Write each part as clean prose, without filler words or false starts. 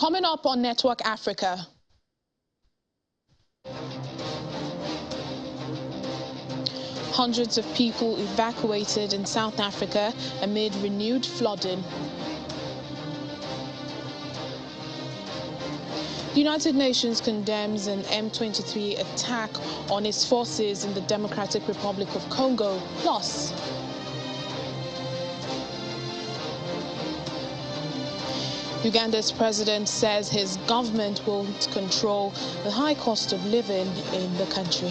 Coming up on Network Africa. Hundreds of people evacuated in South Africa amid renewed flooding. The United Nations condemns an M23 attack on its forces in the Democratic Republic of Congo. Plus, Uganda's president says his government won't control the high cost of living in the country.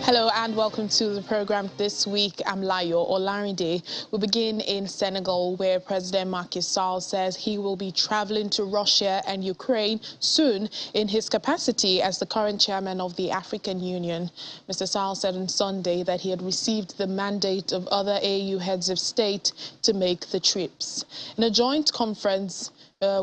Hello and welcome to the program this week. I'm Layo Olarinde. We begin in Senegal, where President Macky Sall says he will be traveling to Russia and Ukraine soon in his capacity as the current chairman of the African Union. Mr. Sall said on Sunday that he had received the mandate of other AU heads of state to make the trips. In a joint conference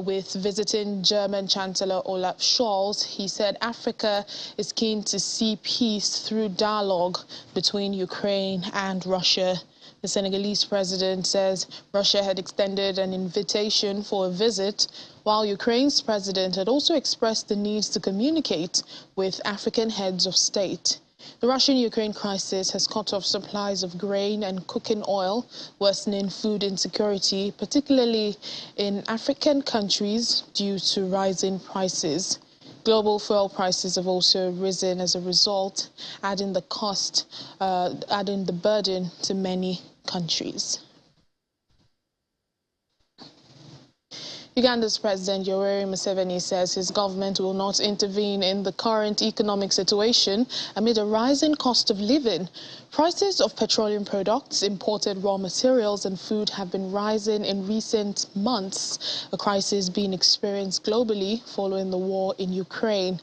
with visiting German Chancellor Olaf Scholz, he said Africa is keen to see peace through dialogue between Ukraine and Russia. The Senegalese president says Russia had extended an invitation for a visit, while Ukraine's president had also expressed the need to communicate with African heads of state. The Russian-Ukraine crisis has cut off supplies of grain and cooking oil, worsening food insecurity, particularly in African countries due to rising prices. Global fuel prices have also risen as a result, adding the burden to many countries. Uganda's President Yoweri Museveni says his government will not intervene in the current economic situation amid a rising cost of living. Prices of petroleum products, imported raw materials and food have been rising in recent months, a crisis being experienced globally following the war in Ukraine.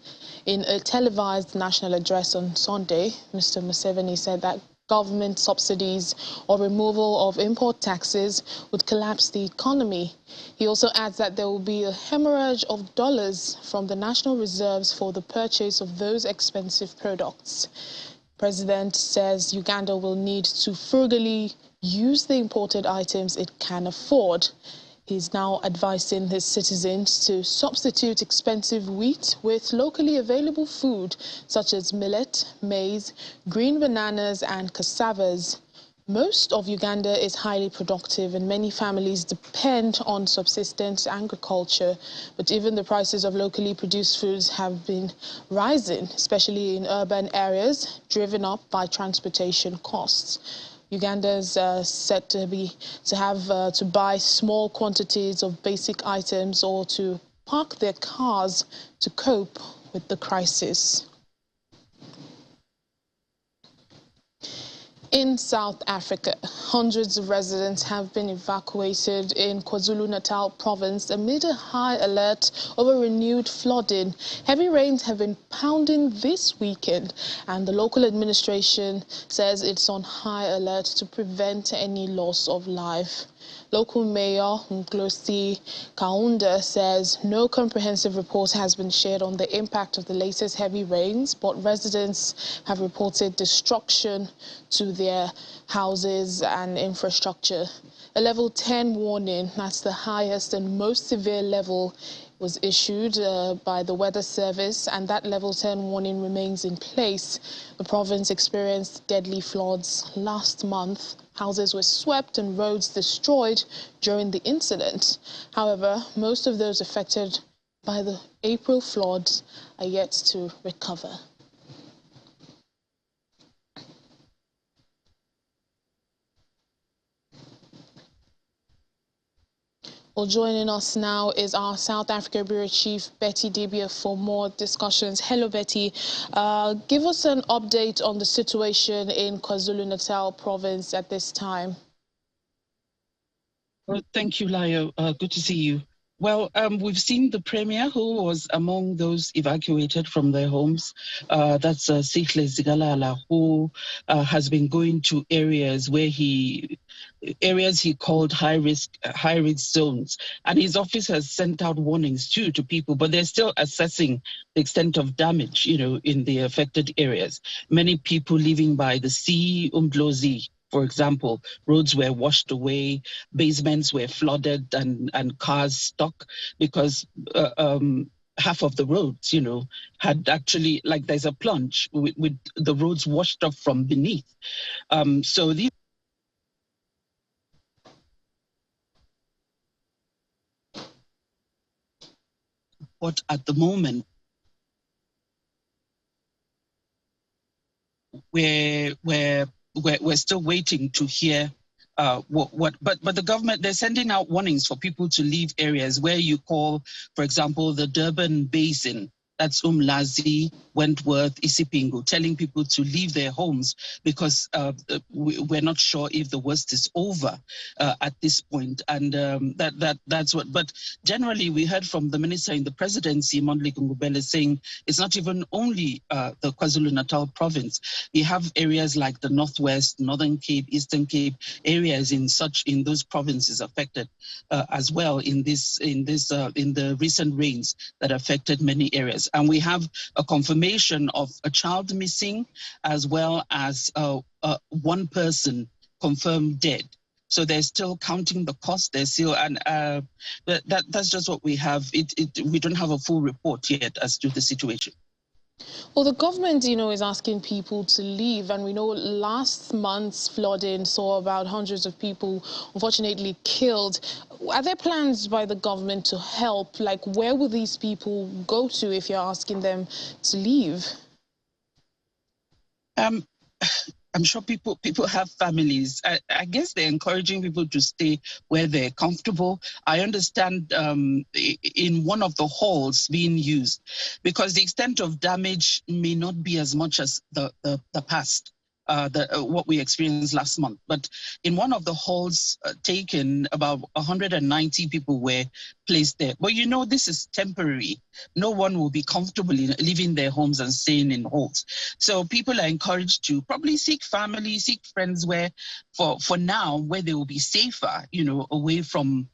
In a televised national address on Sunday, Mr. Museveni said that government subsidies or removal of import taxes would collapse the economy. He also adds that there will be a hemorrhage of dollars from the national reserves for the purchase of those expensive products. The president says Uganda will need to frugally use the imported items it can afford. He's now advising his citizens to substitute expensive wheat with locally available food such as millet, maize, green bananas and cassavas. Most of Uganda is highly productive and many families depend on subsistence agriculture, but even the prices of locally produced foods have been rising, especially in urban areas, driven up by transportation costs. Ugandans are said to buy small quantities of basic items or to park their cars to cope with the crisis. In South Africa, hundreds of residents have been evacuated in KwaZulu-Natal province amid a high alert over renewed flooding. Heavy rains have been pounding this weekend, and the local administration says it's on high alert to prevent any loss of life. Local Mayor Nklosi Kaunda says no comprehensive report has been shared on the impact of the latest heavy rains, but residents have reported destruction to their houses and infrastructure. A level 10 warning, that's the highest and most severe level, was issued by the Weather Service, and that level 10 warning remains in place. The province experienced deadly floods last month. Houses were swept and roads destroyed during the incident. However, most of those affected by the April floods are yet to recover. Well, joining us now is our South Africa Bureau Chief, Betty Dibia, for more discussions. Hello, Betty. Give us an update on the situation in KwaZulu-Natal province at this time. Well, thank you, Layo. Good to see you. Well, we've seen the Premier, who was among those evacuated from their homes. That's Sihle Zigalala, who has been going to areas he called high risk zones, and his office has sent out warnings too to people, but they're still assessing the extent of damage, in the affected areas. Many people living by the sea, Umblozi, for example, roads were washed away, basements were flooded, and cars stuck because half of the roads, had actually, like, there's a plunge with the roads washed up from beneath. So these. But at the moment, we're still waiting to hear but the government, they're sending out warnings for people to leave areas where you call, for example, the Durban Basin. That's Umlazi, Wentworth, Isipingo, telling people to leave their homes because we're not sure if the worst is over at this point. And that's what. But generally, we heard from the minister in the presidency, Mondli Gungubele, saying it's not even only the KwaZulu-Natal province. You have areas like the Northwest, Northern Cape, Eastern Cape, areas in those provinces affected as well in the recent rains that affected many areas. And we have a confirmation of a child missing, as well as one person confirmed dead. So they're still counting the cost. They're still, and that's just what we have. We don't have a full report yet as to the situation. Well, the government, is asking people to leave. And we know last month's flooding saw about hundreds of people, unfortunately, killed. Are there plans by the government to help? Like, where will these people go to if you're asking them to leave? I'm sure people have families. I guess they're encouraging people to stay where they're comfortable. I understand in one of the halls being used, because the extent of damage may not be as much as the past. What we experienced last month. But in one of the halls taken, about 190 people were placed there. But this is temporary. No one will be comfortable in leaving their homes and staying in halls. So people are encouraged to probably seek family, seek friends where, for now, where they will be safer, away from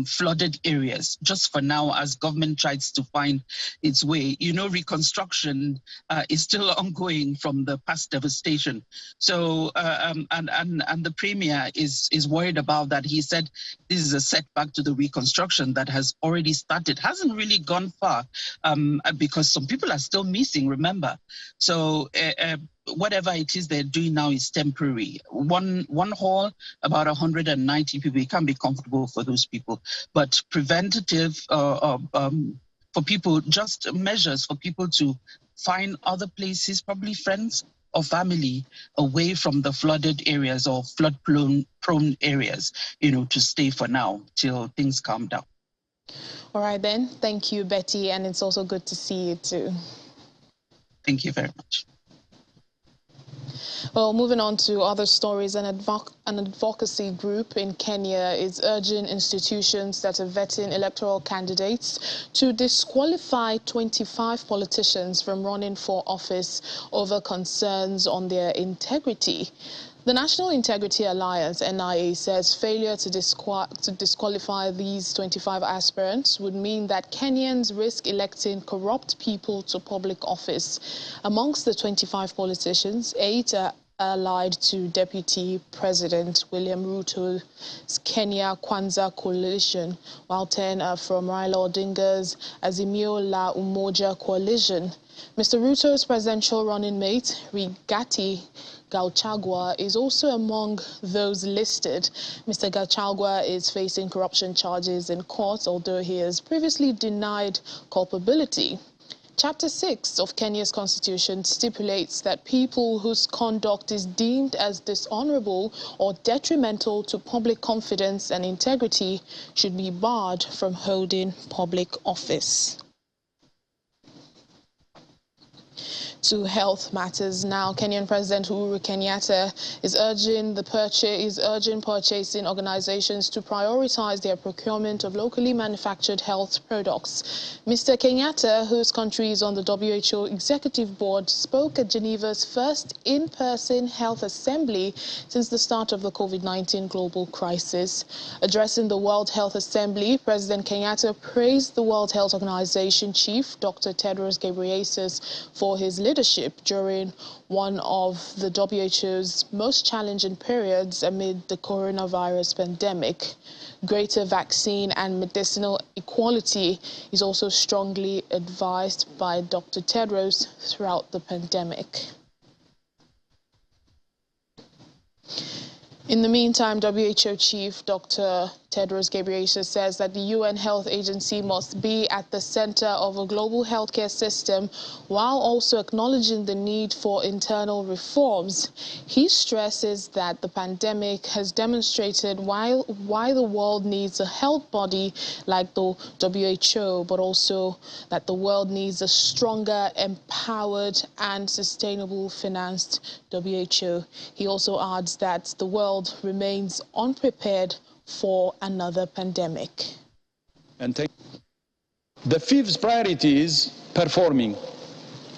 flooded areas, just for now, as government tries to find its way. Reconstruction is still ongoing from the past devastation. So and the Premier is worried about that. He said this is a setback to the reconstruction that has already started. Hasn't really gone far because some people are still missing, remember. So whatever it is they're doing now is temporary. One hall, about 190 people. It can't be comfortable for those people. But preventative for people, just measures for people to find other places, probably friends or family, away from the flooded areas or flood-prone areas, to stay for now till things calm down. All right, then. Thank you, Betty, and it's also good to see you too. Thank you very much. Well, moving on to other stories, an advocacy group in Kenya is urging institutions that are vetting electoral candidates to disqualify 25 politicians from running for office over concerns on their integrity. The National Integrity Alliance, NIA, says failure to disqualify these 25 aspirants would mean that Kenyans risk electing corrupt people to public office. Amongst the 25 politicians, 8 are allied to Deputy President William Ruto's Kenya Kwanza coalition, while 10 are from Raila Odinga's Azimio la Umoja coalition. Mr. Ruto's presidential running mate, Rigathi Gachagua, is also among those listed. Mr. Gachagua is facing corruption charges in court, although he has previously denied culpability. Chapter 6 of Kenya's constitution stipulates that people whose conduct is deemed as dishonorable or detrimental to public confidence and integrity should be barred from holding public office. To health matters now. Kenyan President Uhuru Kenyatta is urging purchasing organizations to prioritize their procurement of locally manufactured health products. Mr. Kenyatta, whose country is on the WHO Executive Board, spoke at Geneva's first in-person health assembly since the start of the COVID-19 global crisis. Addressing the World Health Assembly, President Kenyatta praised the World Health Organization chief, Dr. Tedros Ghebreyesus, for his leadership during one of the WHO's most challenging periods amid the coronavirus pandemic. Greater vaccine and medicinal equality is also strongly advised by Dr. Tedros throughout the pandemic. In the meantime, WHO Chief Dr. Tedros Ghebreyesus says that the UN Health Agency must be at the center of a global healthcare system while also acknowledging the need for internal reforms. He stresses that the pandemic has demonstrated why the world needs a health body like the WHO, but also that the world needs a stronger, empowered and sustainable financed WHO. He also adds that the world remains unprepared for another pandemic. The fifth priority is performing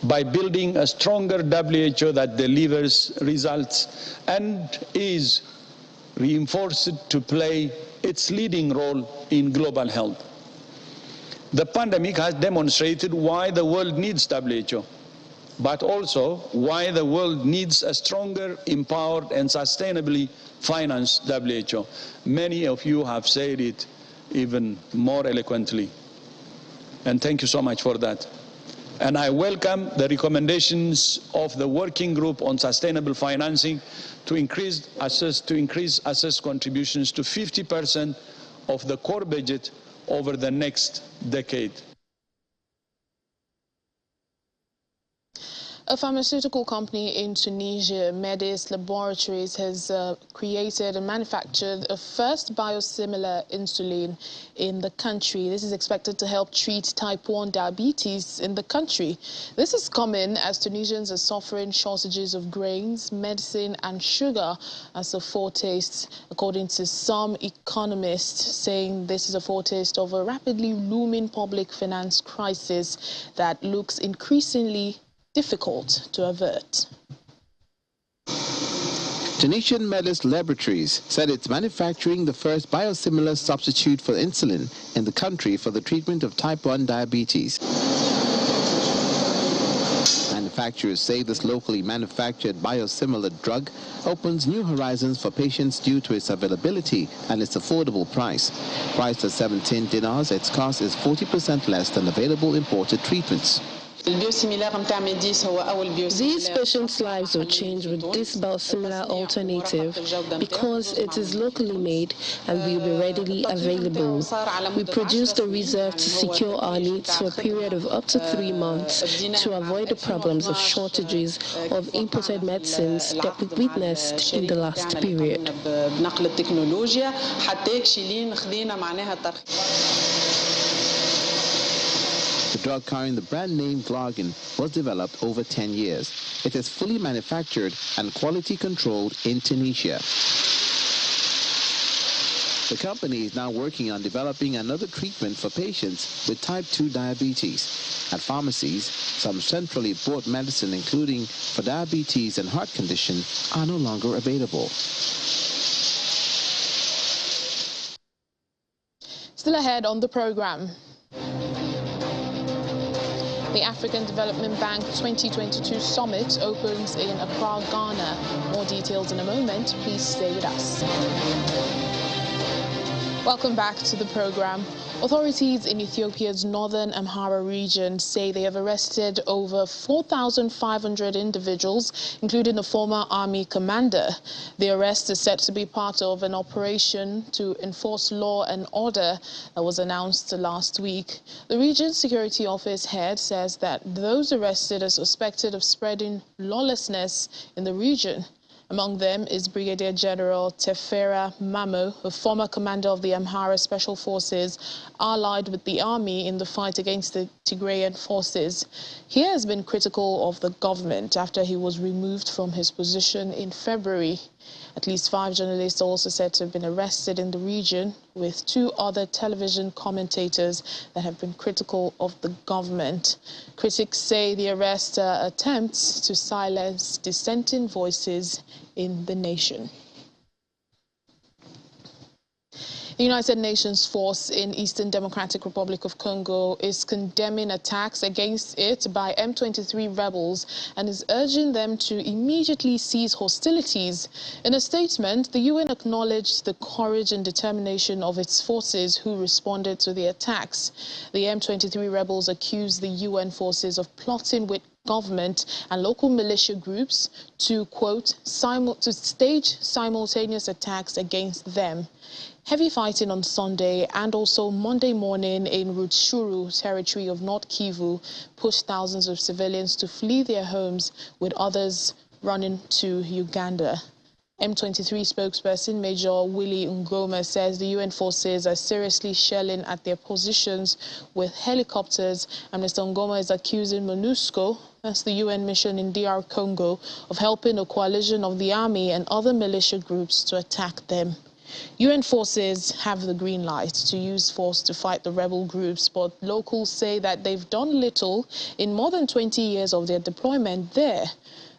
by building a stronger WHO that delivers results and is reinforced to play its leading role in global health. The pandemic has demonstrated why the world needs WHO, but also why the world needs a stronger, empowered and sustainably financed WHO. Many of you have said it even more eloquently, and thank you so much for that. And I welcome the recommendations of the Working Group on Sustainable Financing to increase assessed contributions to 50% of the core budget over the next decade. A pharmaceutical company in Tunisia, Medis Laboratories, has created and manufactured a first biosimilar insulin in the country. This is expected to help treat type 1 diabetes in the country. This is coming as Tunisians are suffering shortages of grains, medicine and sugar as a foretaste, according to some economists, saying this is a foretaste of a rapidly looming public finance crisis that looks increasingly difficult to avert. Tunisian Medis Laboratories said it's manufacturing the first biosimilar substitute for insulin in the country for the treatment of type 1 diabetes. Manufacturers say this locally manufactured biosimilar drug opens new horizons for patients due to its availability and its affordable price. Priced at 17 dinars, its cost is 40% less than available imported treatments. These patients' lives will change with this biosimilar alternative because it is locally made and will be readily available. We produce the reserve to secure our needs for a period of up to 3 months to avoid the problems of shortages of imported medicines that we witnessed in the last period. The drug carrying the brand name Glargine was developed over 10 years. It is fully manufactured and quality controlled in Tunisia. The company is now working on developing another treatment for patients with type 2 diabetes. At pharmacies, some centrally bought medicine, including for diabetes and heart condition, are no longer available. Still ahead on the program. The African Development Bank 2022 Summit opens in Accra, Ghana. More details in a moment. Please stay with us. Welcome back to the program. Authorities in Ethiopia's northern Amhara region say they have arrested over 4,500 individuals, including a former army commander. The arrest is said to be part of an operation to enforce law and order that was announced last week. The region's security office head says that those arrested are suspected of spreading lawlessness in the region. Among them is Brigadier General Tefera Mamo, a former commander of the Amhara Special Forces, allied with the army in the fight against the Tigrayan forces. He has been critical of the government after he was removed from his position in February. At least 5 journalists are also said to have been arrested in the region, with 2 other television commentators that have been critical of the government. Critics say the arrests are attempts to silence dissenting voices in the nation. The United Nations force in Eastern Democratic Republic of Congo is condemning attacks against it by M23 rebels and is urging them to immediately cease hostilities. In a statement, the UN acknowledged the courage and determination of its forces who responded to the attacks. The M23 rebels accused the UN forces of plotting with government and local militia groups to, quote, to stage simultaneous attacks against them. Heavy fighting on Sunday and also Monday morning in Rutshuru territory of North Kivu pushed thousands of civilians to flee their homes, with others running to Uganda. M23 spokesperson Major Willie Ngoma says the UN forces are seriously shelling at their positions with helicopters, and Mr. Ngoma is accusing MONUSCO, that's the UN mission in DR Congo, of helping a coalition of the army and other militia groups to attack them. UN forces have the green light to use force to fight the rebel groups, but locals say that they've done little in more than 20 years of their deployment there.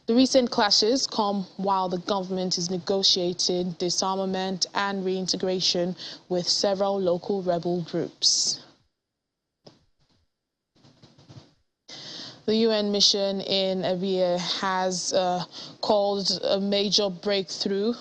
The recent clashes come while the government is negotiating disarmament and reintegration with several local rebel groups. The UN mission in Abia has called a major breakthrough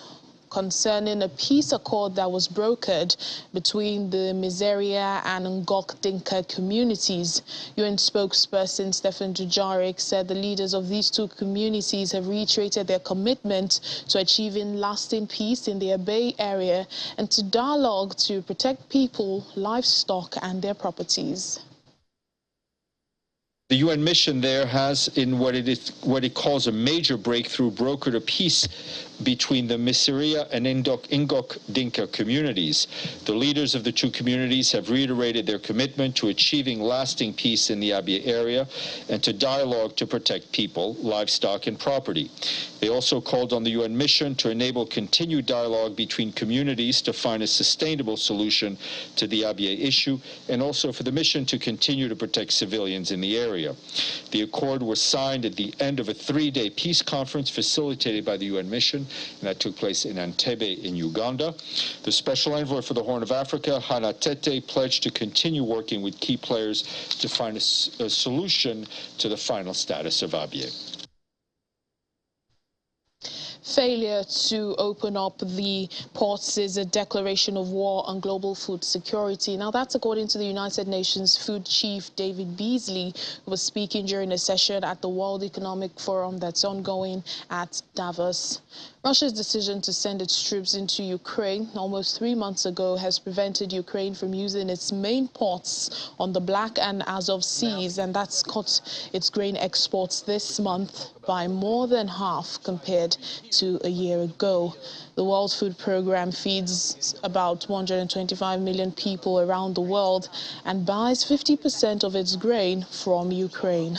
concerning a peace accord that was brokered between the Miseria and Ngok Dinka communities. UN spokesperson Stephen Dujarric said the leaders of these 2 communities have reiterated their commitment to achieving lasting peace in the Abay area and to dialogue to protect people, livestock and their properties. The UN mission there has, in what it calls a major breakthrough, brokered a peace between the Miseria and Ngok Dinka communities. The leaders of the 2 communities have reiterated their commitment to achieving lasting peace in the Abia area and to dialogue to protect people, livestock and property. They also called on the UN mission to enable continued dialogue between communities to find a sustainable solution to the Abia issue, and also for the mission to continue to protect civilians in the area. The accord was signed at the end of a 3-day peace conference facilitated by the UN mission, and that took place in Entebbe in Uganda. The Special Envoy for the Horn of Africa, Hannah Tete, pledged to continue working with key players to find a solution to the final status of Abia. Failure to open up the ports is a declaration of war on global food security. Now, that's according to the United Nations Food Chief David Beasley, who was speaking during a session at the World Economic Forum that's ongoing at Davos. Russia's decision to send its troops into Ukraine almost 3 months ago has prevented Ukraine from using its main ports on the Black and Azov Seas, and that's cut its grain exports this month by more than half compared to a year ago. The World Food Programme feeds about 125 million people around the world and buys 50% of its grain from Ukraine.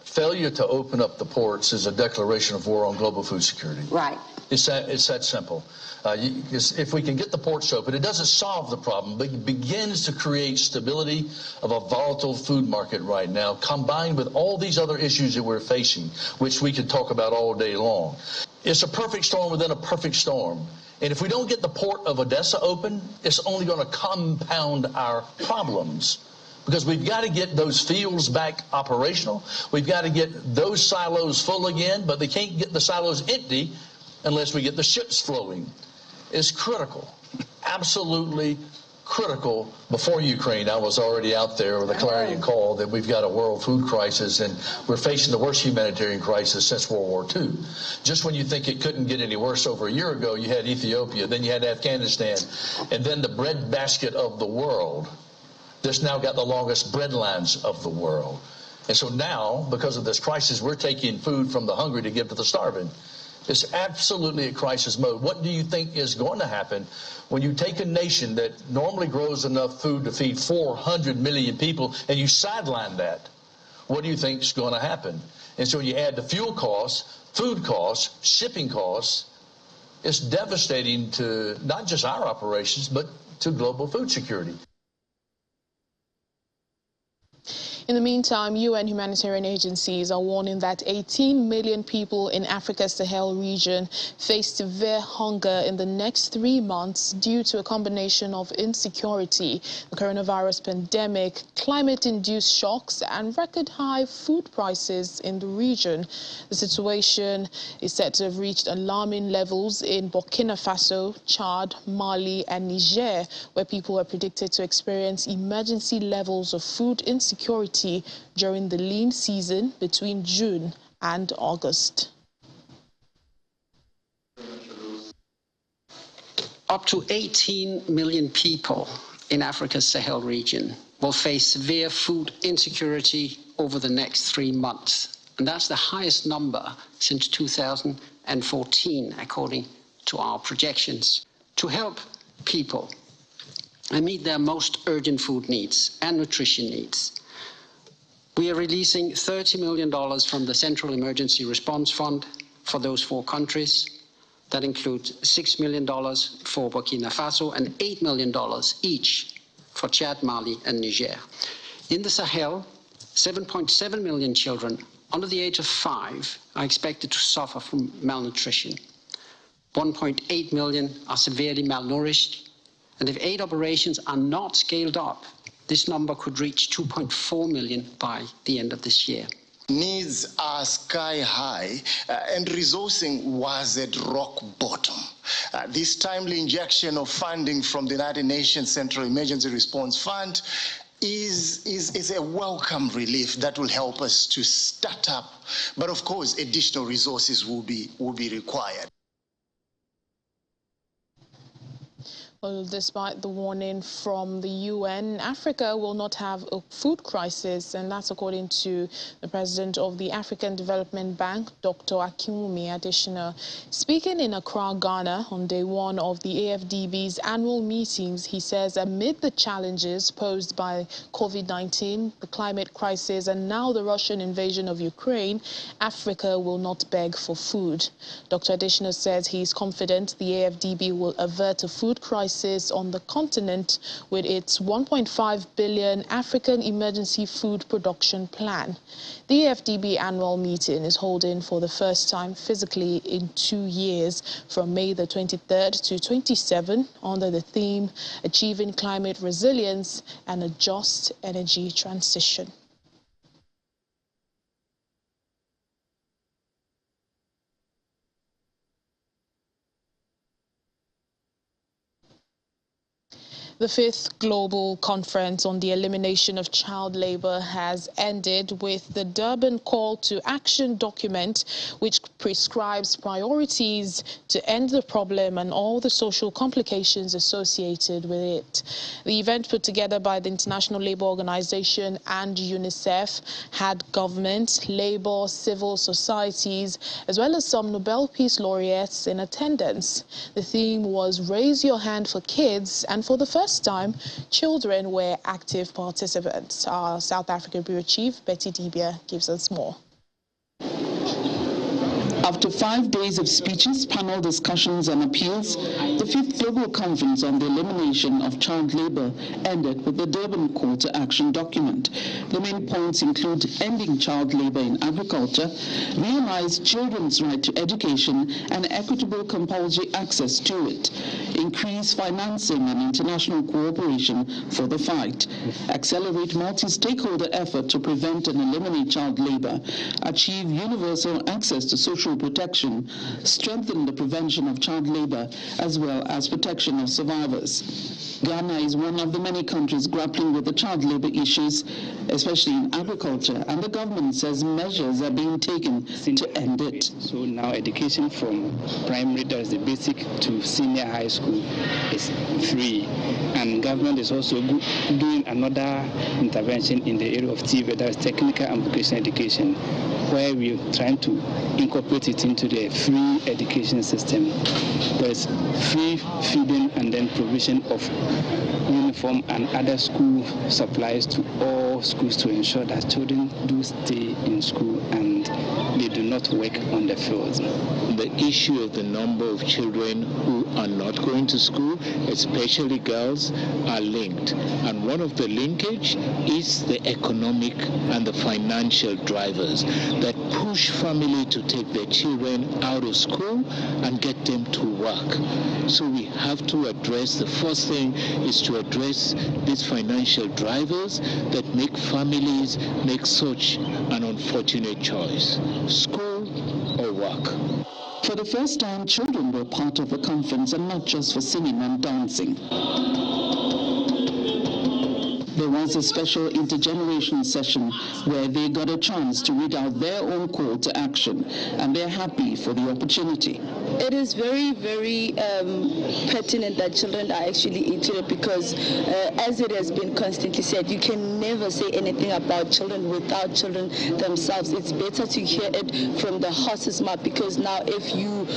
Failure to open up the ports is a declaration of war on global food security. Right. It's that simple. If we can get the ports open, it doesn't solve the problem, but it begins to create stability of a volatile food market right now, combined with all these other issues that we're facing, which we could talk about all day long. It's a perfect storm within a perfect storm. And if we don't get the port of Odessa open, it's only going to compound our problems. Because we've got to get those fields back operational. We've got to get those silos full again, but they can't get the silos empty unless we get the ships flowing. It's critical, absolutely critical. Before Ukraine, I was already out there with a clarion call that we've got a world food crisis and we're facing the worst humanitarian crisis since World War II. Just when you think it couldn't get any worse over a year ago, you had Ethiopia, then you had Afghanistan, and then the breadbasket of the world. This now got the longest bread lines of the world. And so now, because of this crisis, we're taking food from the hungry to give to the starving. It's absolutely a crisis mode. What do you think is going to happen when you take a nation that normally grows enough food to feed 400 million people and you sideline that? What do you think is going to happen? And so you add the fuel costs, food costs, shipping costs. It's devastating to not just our operations, but to global food security. In the meantime, UN humanitarian agencies are warning that 18 million people in Africa's Sahel region face severe hunger in the next 3 months due to a combination of insecurity, the coronavirus pandemic, climate-induced shocks, and record-high food prices in the region. The situation is said to have reached alarming levels in Burkina Faso, Chad, Mali, and Niger, where people are predicted to experience emergency levels of food insecurity during the lean season between June and August. Up to 18 million people in Africa's Sahel region will face severe food insecurity over the next 3 months. And that's the highest number since 2014, according to our projections. To help people and meet their most urgent food needs and nutrition needs, we are releasing $30 million from the Central Emergency Response Fund for those 4 countries. That includes $6 million for Burkina Faso and $8 million each for Chad, Mali, and Niger. In the Sahel, 7.7 million children under the age of 5 are expected to suffer from malnutrition. 1.8 million are severely malnourished, and if aid operations are not scaled up, this number could reach 2.4 million by the end of this year. Needs are sky high, and resourcing was at rock bottom. This timely injection of funding from the United Nations Central Emergency Response Fund is a welcome relief that will help us to start up. But of course, additional resources will be required. Well, despite the warning from the UN, Africa will not have a food crisis, and that's according to the president of the African Development Bank, Dr. Akinwumi Adesina. Speaking in Accra, Ghana, on day 1 of the AFDB's annual meetings, he says amid the challenges posed by COVID-19, the climate crisis, and now the Russian invasion of Ukraine, Africa will not beg for food. Dr. Adesina says he is confident the AFDB will avert a food crisis on the continent with its 1.5 billion African Emergency Food Production Plan. The AFDB annual meeting is holding for the first time physically in 2 years from May the 23rd to 27th under the theme Achieving Climate Resilience and a Just Energy Transition. The 5th Global Conference on the Elimination of Child Labour has ended with the Durban Call to Action document, which prescribes priorities to end the problem and all the social complications associated with it. The event, put together by the International Labour Organization and UNICEF, had government, labour, civil societies, as well as some Nobel Peace Laureates in attendance. The theme was Raise Your Hand for Kids, and for the first time, children were active participants. Our South African Bureau Chief, Betty Dibia, gives us more. After 5 days of speeches, panel discussions and appeals, the 5th Global Conference on the Elimination of Child Labour ended with the Durban Call to Action document. The main points include ending child labour in agriculture, realize children's right to education and equitable compulsory access to it, increase financing and international cooperation for the fight, accelerate multi-stakeholder effort to prevent and eliminate child labour, achieve universal access to social protection, strengthen the prevention of child labor, as well as protection of survivors. Ghana is one of the many countries grappling with the child labor issues, especially in agriculture, and the government says measures are being taken to end it. So now education from primary, that's the basic, to senior high school is free. And government is also doing another intervention in the area of TVET, that's technical and vocational education, where we're trying to incorporate it into the free education system. There's free feeding and then provision of uniform and other school supplies to all schools to ensure that children do stay in school and they do not work on the fields. The issue of the number of children who are not going to school, especially girls, are linked. And one of the linkage is the economic and the financial drivers that push family to take their children out of school and get them to work. So we have to address, the first thing is to address these financial drivers that make families make such an unfortunate choice: school or work. For the first time, children were part of the conference, and not just for singing and dancing. There was a special intergenerational session where they got a chance to read out their own call to action, and they're happy for the opportunity. It is very, very pertinent that children are actually into it because, as it has been constantly said, you can never say anything about children without children themselves. It's better to hear it from the horse's mouth, because now if you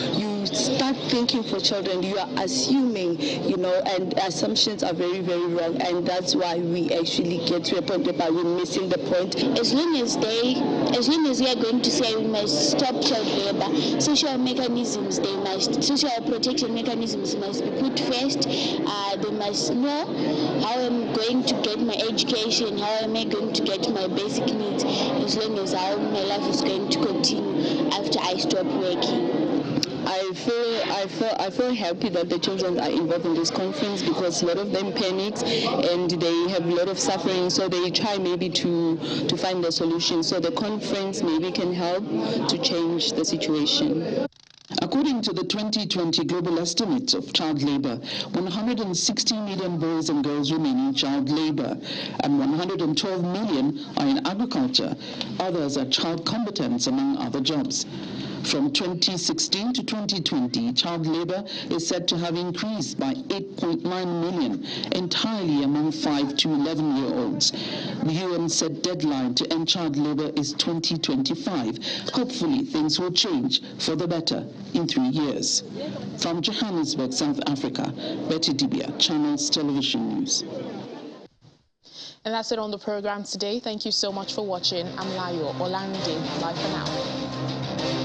start thinking for children, you are assuming, and assumptions are very, very wrong, and that's why we actually get to a point where we're missing the point. As long as we are going to say we must stop child labor, social protection mechanisms must be put first. They must know how I'm going to get my education, how am I going to get my basic needs, as long as how my life is going to continue after I stop working. I feel happy that the children are involved in this conference, because a lot of them panic and they have a lot of suffering, so they try maybe to find a solution. So the conference maybe can help to change the situation. According to the 2020 global estimates of child labor, 160 million boys and girls remain in child labor, and 112 million are in agriculture. Others are child combatants, among other jobs. From 2016 to 2020, child labor is said to have increased by 8.9 million, entirely among 5 to 11-year-olds. The UN said deadline to end child labor is 2025. Hopefully, things will change for the better in 3 years. From Johannesburg, South Africa, Betty Dibia, Channels Television News. And that's it on the program today. Thank you so much for watching. I'm Layo Olamide. Bye for now.